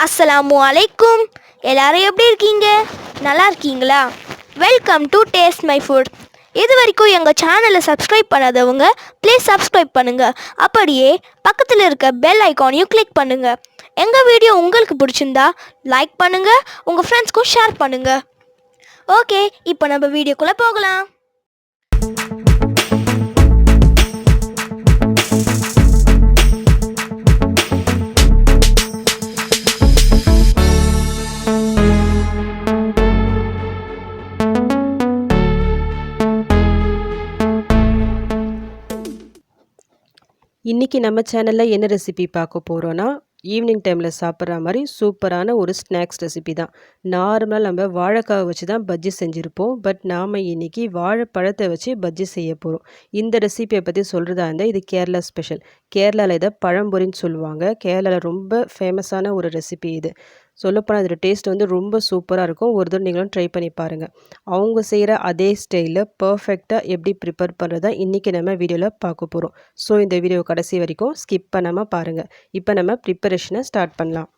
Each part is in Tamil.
அஸ்ஸலாமு அலைக்கும். எல்லாரும் எப்படி இருக்கீங்க? நல்லா இருக்கீங்களா? Welcome to taste my foot. இது வரைக்கும் எங்கள் சேனலை சப்ஸ்கிரைப் பண்ணாதவங்க ப்ளீஸ் சப்ஸ்கிரைப் பண்ணுங்கள். அப்படியே பக்கத்தில் இருக்க பெல் ஐக்கானையும் கிளிக் பண்ணுங்கள். எங்கள் வீடியோ உங்களுக்கு பிடிச்சிருந்தா லைக் பண்ணுங்கள், உங்கள் ஃப்ரெண்ட்ஸ்க்கும் ஷேர் பண்ணுங்கள். ஓகே, இப்போ நம்ம வீடியோக்குள்ளே போகலாம். இன்றைக்கி நம்ம சேனலில் என்ன ரெசிபி பார்க்க போகிறோன்னா, ஈவினிங் டைமில் சாப்பிட்ற மாதிரி சூப்பரான ஒரு ஸ்நாக்ஸ் ரெசிபி தான். நார்மலாக நம்ம வாழைக்காவை வச்சு தான் பஜ்ஜி செஞ்சுருப்போம். பட் நாம் இன்றைக்கி வாழைப்பழத்தை வச்சு பஜ்ஜி செய்ய போகிறோம். இந்த ரெசிபியை பற்றி சொல்கிறதா இருந்தால் இது கேரளா ஸ்பெஷல். கேரளாவில் இதை பழம்பொரின்னு சொல்லுவாங்க. கேரளாவில் ரொம்ப ஃபேமஸான ஒரு ரெசிபி இது. சொல்லப்போனால் இதோட டேஸ்ட் வந்து ரொம்ப சூப்பராக இருக்கும். ஒரு தடவை நீங்களும் ட்ரை பண்ணி பாருங்கள். அவங்க செய்கிற அதே ஸ்டைலில் பர்ஃபெக்டாக எப்படி ப்ரிப்பேர் பண்ணுறதா இன்றைக்கி நம்ம வீடியோவில் பார்க்க போகிறோம். ஸோ இந்த வீடியோ கடைசி வரைக்கும் ஸ்கிப் பண்ணாமல் பாருங்கள். இப்போ நம்ம ப்ரிப்பரேஷனை ஸ்டார்ட் பண்ணலாம்.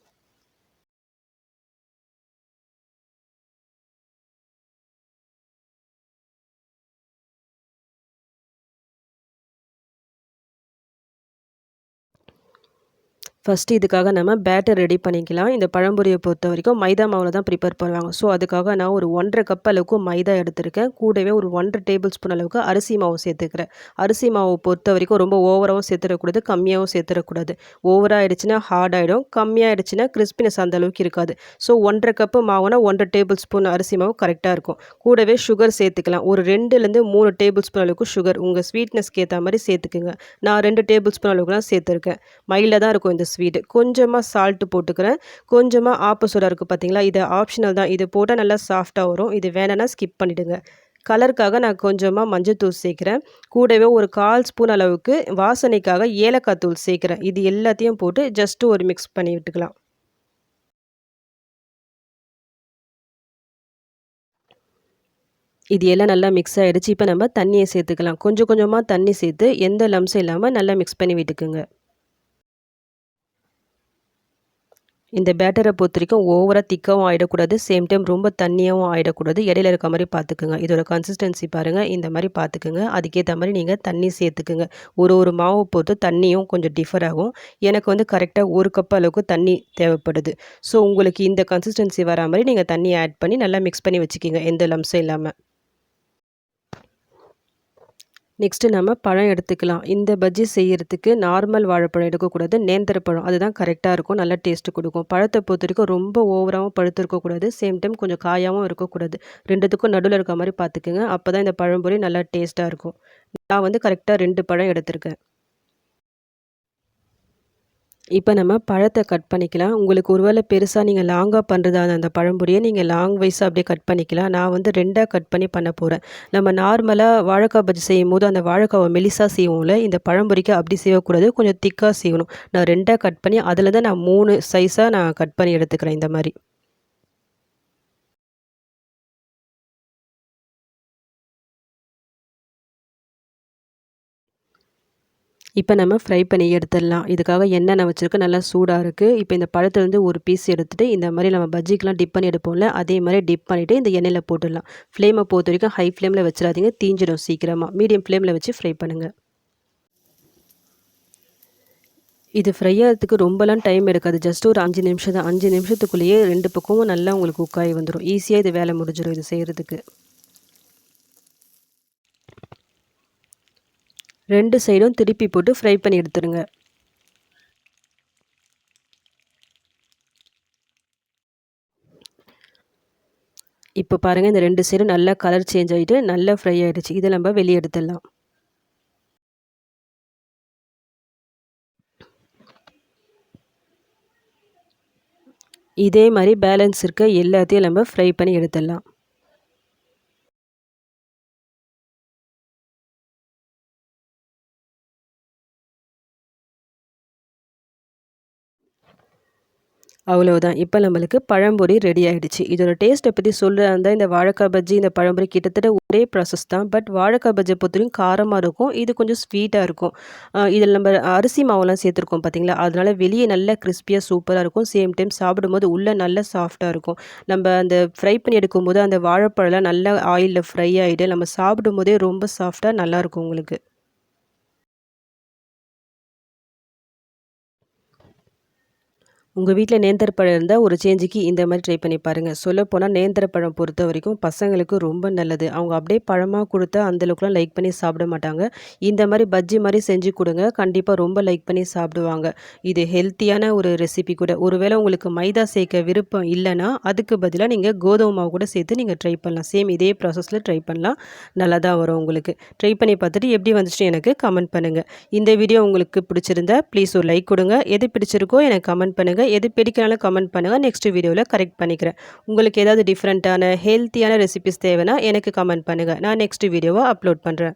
ஃபஸ்ட்டு இதுக்காக நம்ம பேட்டர் ரெடி பண்ணிக்கலாம். இந்த பழம்பொரியை பொறுத்த வரைக்கும் மைதா மாவில் தான் ப்ரிப்பேர் பண்ணுவாங்க. ஸோ அதுக்காக நான் ஒரு 1½ கப் அளவுக்கு மைதா எடுத்திருக்கேன். கூடவே ஒரு 1½ டேபிள் ஸ்பூன் அளவுக்கு அரிசி மாவு சேர்த்துக்கிறேன். அரிசி மாவு பொறுத்த வரைக்கும் ரொம்ப ஓவராகவும் சேர்த்துடக்கூடாது, கம்மியாகவும் சேர்த்துடக்கூடாது. ஓவராக ஆகிடுச்சுன்னா ஹார்ட் ஆகிடும், கம்மியாகிடுச்சுன்னா கிறிஸ்பினஸ் அந்த அளவுக்கு இருக்காது. ஸோ 1½ கப்பு மாவுனா 1½ டேபிள் ஸ்பூன் அரிசி மாவு கரெக்டாக இருக்கும். கூடவே சுகர் சேர்த்துக்கலாம். ஒரு 2லேருந்து 3 டேபிள் ஸ்பூன் அளவுக்கு சுகர் உங்கள் ஸ்வீட்னஸ்க்கு ஏற்ற மாதிரி சேர்த்துக்குங்க. நான் 2 டேபிள் ஸ்பூன் அளவுக்குலாம் சேர்த்துருக்கேன். மைல்டாக தான் இருக்கும் இந்த ஸ்வீட்டு. கொஞ்சமாக சால்ட்டு போட்டுக்கிறேன். கொஞ்சமாக ஆப்ப சோடா இருக்குது பார்த்தீங்களா, இது ஆப்ஷனல் தான். இது போட்டால் நல்லா சாஃப்டாக வரும். இது வேணும்னா ஸ்கிப் பண்ணிவிடுங்க. கலருக்காக நான் கொஞ்சமாக மஞ்சள்தூள் சேர்க்குறேன். கூடவே ஒரு 1/4 ஸ்பூன் அளவுக்கு வாசனைக்காக ஏலக்காய் தூள் சேர்க்குறேன். இது எல்லாத்தையும் போட்டு ஜஸ்ட்டு ஒரு மிக்ஸ் பண்ணி விட்டுக்கலாம். இது எல்லாம் நல்லா மிக்ஸ் ஆகிடுச்சு. இப்போ நம்ம தண்ணியை சேர்த்துக்கலாம். கொஞ்சம் கொஞ்சமாக தண்ணி சேர்த்து எந்த லம்ஸும் இல்லாமல் நல்லா மிக்ஸ் பண்ணி விட்டுக்குங்க. இந்த பேட்டரை பொறுத்த வரைக்கும் ஓவராக திக்காகவும் ஆகிடக்கூடாது, சேம் டைம் ரொம்ப தண்ணியாகவும் ஆகிடக்கூடாது. இடையில இருக்க மாதிரி பார்த்துக்குங்க. இதோட கன்சிஸ்டன்சி பாருங்கள், இந்த மாதிரி பார்த்துக்குங்க. அதுக்கேற்ற மாதிரி நீங்கள் தண்ணி சேர்த்துக்குங்க. ஒரு மாவு பொறுத்து தண்ணியும் கொஞ்சம் டிஃபர் ஆகும். எனக்கு வந்து கரெக்டாக 1 கப் அளவுக்கு தண்ணி தேவைப்படுது. ஸோ உங்களுக்கு இந்த கன்சிஸ்டன்சி வரா மாதிரி நீங்கள் தண்ணி ஆட் பண்ணி நல்லா மிக்ஸ் பண்ணி வச்சுக்கிங்க, எந்த லம்ஸும் இல்லாமல். நெக்ஸ்ட்டு நம்ம பழம் எடுத்துக்கலாம். இந்த பஜ்ஜி செய்கிறதுக்கு நார்மல் வாழைப்பழம் எடுக்கக்கூடாது, நேந்திர பழம். அதுதான் கரெக்டாக இருக்கும், நல்லா டேஸ்ட்டு கொடுக்கும். பழத்தை பொறுத்த வரைக்கும் ரொம்ப ஓவராகவும் பழுத்து இருக்கக்கூடாது, சேம் டைம் கொஞ்சம் காயாகவும் இருக்கக்கூடாது. 2த்துக்கும் நடுவில் இருக்க மாதிரி பார்த்துக்குங்க. அப்போ தான் இந்த பழம்பொரி நல்லா டேஸ்ட்டாக இருக்கும். நான் வந்து கரெக்டாக 2 பழம் எடுத்திருக்கேன். இப்போ நம்ம பழத்தை கட் பண்ணிக்கலாம். உங்களுக்கு ஒருவேளை பெருசாக நீங்கள் லாங்காக பண்ணுறதா அந்த பழம்பொரியை நீங்கள் லாங் வைஸாக அப்படியே கட் பண்ணிக்கலாம். நான் வந்து 2ஆக கட் பண்ணி பண்ண போகிறேன். நம்ம நார்மலாக வாழைக்காய் பஜ்ஜி செய்யும்போது அந்த வாழைக்காவை மெலிசாக செய்வோம்ல, இந்த பழம்பொரிக்கு அப்படி செய்யக்கூடாது, கொஞ்சம் திக்காக செய்யணும். நான் 2ஆக கட் பண்ணி அதில் தான் நான் 3 சைஸாக நான் கட் பண்ணி எடுத்துக்கிறேன் இந்த மாதிரி. இப்போ நம்ம ஃப்ரை பண்ணி எடுத்துடலாம். இதுக்காக எண்ணெய் நான் வச்சுருக்கேன், நல்லா சூடாக இருக்குது. இப்போ இந்த பழத்துலேருந்து ஒரு பீஸ் எடுத்துகிட்டு இந்த மாதிரி நம்ம பஜ்ஜிக்கெலாம் டிப் பண்ணி எடுப்போம்ல, அதே மாதிரி டிப் பண்ணிவிட்டு இந்த எண்ணெயில் போட்டுடலாம். ஃப்ளேமை பொறுத்த வரைக்கும் ஹை ஃப்ளேமில் வச்சிடாதீங்க, தீஞ்சிடும் சீக்கிரமாக. மீடியம் ஃப்ளேமில் வச்சு ஃப்ரை பண்ணுங்கள். இது ஃப்ரை ஆகிறதுக்கு ரொம்பலாம் டைம் எடுக்காது, ஜஸ்ட் ஒரு 5 நிமிஷம் தான். 5 நிமிஷத்துக்குள்ளேயே 2 பக்கமும் நல்லா உங்களுக்கு குக் ஆகி வந்துடும். ஈஸியாக இது வேலை முடிஞ்சிடும் இது செய்கிறதுக்கு. 2 சைடும் திருப்பி போட்டு ஃப்ரை பண்ணி எடுத்துருங்க. இப்போ பாருங்கள், இந்த 2 சைடும் நல்லா கலர் சேஞ்ச் ஆகிட்டு நல்லா ஃப்ரை ஆகிடுச்சு. இதை நம்ம வெளியே எடுத்துடலாம். இதே மாதிரி பேலன்ஸ் இருக்க எல்லாத்தையும் நம்ம ஃப்ரை பண்ணி எடுத்துடலாம். அவ்வளவுதான். இப்போ நம்மளுக்கு பழம்பொரி ரெடி ஆயிடுச்சு. இதோட டேஸ்ட்டை பத்தி சொல்றதா இருந்தா, இந்த வாழைக்காய் பஜ்ஜி, இந்த பழம்பொரி கிட்டத்தட்ட ஒரே ப்ராசஸ் தான். பட் வாழைக்காய் பஜ்ஜிய பொறுத்தவரைக்கும் காரமா இருக்கும். இது கொஞ்சம் ஸ்வீட்டா இருக்கும். இதில நம்ம அரிசி மாவுலாம் சேர்த்துருக்கோம் பார்த்தீங்களா? அதனால வெளிய நல்லா கிரிஸ்பியா சூப்பரா இருக்கும். சேம் டைம் சாப்பிடும்போது உள்ள நல்லா சாஃப்ட்டா இருக்கும். நம்ம அந்த ஃப்ரை பண்ணி எடுக்கும்போது அந்த வாழைப்பழம்லாம் நல்லா ஆயில்ல ஃப்ரை ஆயிட்டு, நம்ம சாப்பிடும்போதே ரொம்ப சாஃப்ட்டா நல்லாயிருக்கும் உங்களுக்கு. உங்க வீட்ல நேந்திர பழம் இருந்தா, ஒரு சேஞ்சுக்கு இந்த மாரி ட்ரை பண்ணி பாருங்க. சொல்லப்போனா நேந்திர பழம் பொறுத்தவரைக்கும் பசங்களுக்கு ரொம்ப நல்லது. அவங்க அப்படியே பழமா குடுத்தா அந்த அளவுக்குலாம் லைக் பண்ணி சாப்பிட மாட்டாங்க. இந்த மாரி பஜ்ஜி மாரி செஞ்சு குடுங்க. கண்டிப்பா ரொம்ப லைக் பண்ணி சாப்பிடுவாங்க. இது ஹெல்த்தியான ஒரு ரெசிபி கூட. ஒருவேளை உங்களுக்கு மைதா சேர்க்க விருப்பம் இல்லன்னா, அதுக்கு பதிலா நீங்க கோதுமை மாவு கூட சேர்த்து நீங்க ட்ரை பண்ணலாம். சேம் இதே ப்ராசஸ்ல ட்ரை பண்ணலாம். நல்லா தான் வரும் உங்களுக்கு. ட்ரை பண்ணி பார்த்துட்டு எப்படி வந்துச்சுன்னு எனக்கு கமெண்ட் பண்ணுங்க. இந்த வீடியோ உங்களுக்கு பிடிச்சிருந்தா ப்ளீஸ் ஒரு லைக் குடுங்க. எது பிடிச்சிருக்கோ எனக்கு கமெண்ட் பண்ணுங்க. எது பிடிக்கலனாலும் கமெண்ட் பண்ணுங்க. நெக்ஸ்ட் வீடியோல கரெக்ட் பண்ணிக்கிறேன். உங்களுக்கு ஏதாவது டிஃபரண்டான ஹெல்த்தியான ரெசிபீஸ் தேவைன்னா எனக்கு கமெண்ட் பண்ணுங்க. நான் நெக்ஸ்ட் வீடியோவா அப்லோட் பண்றேன்.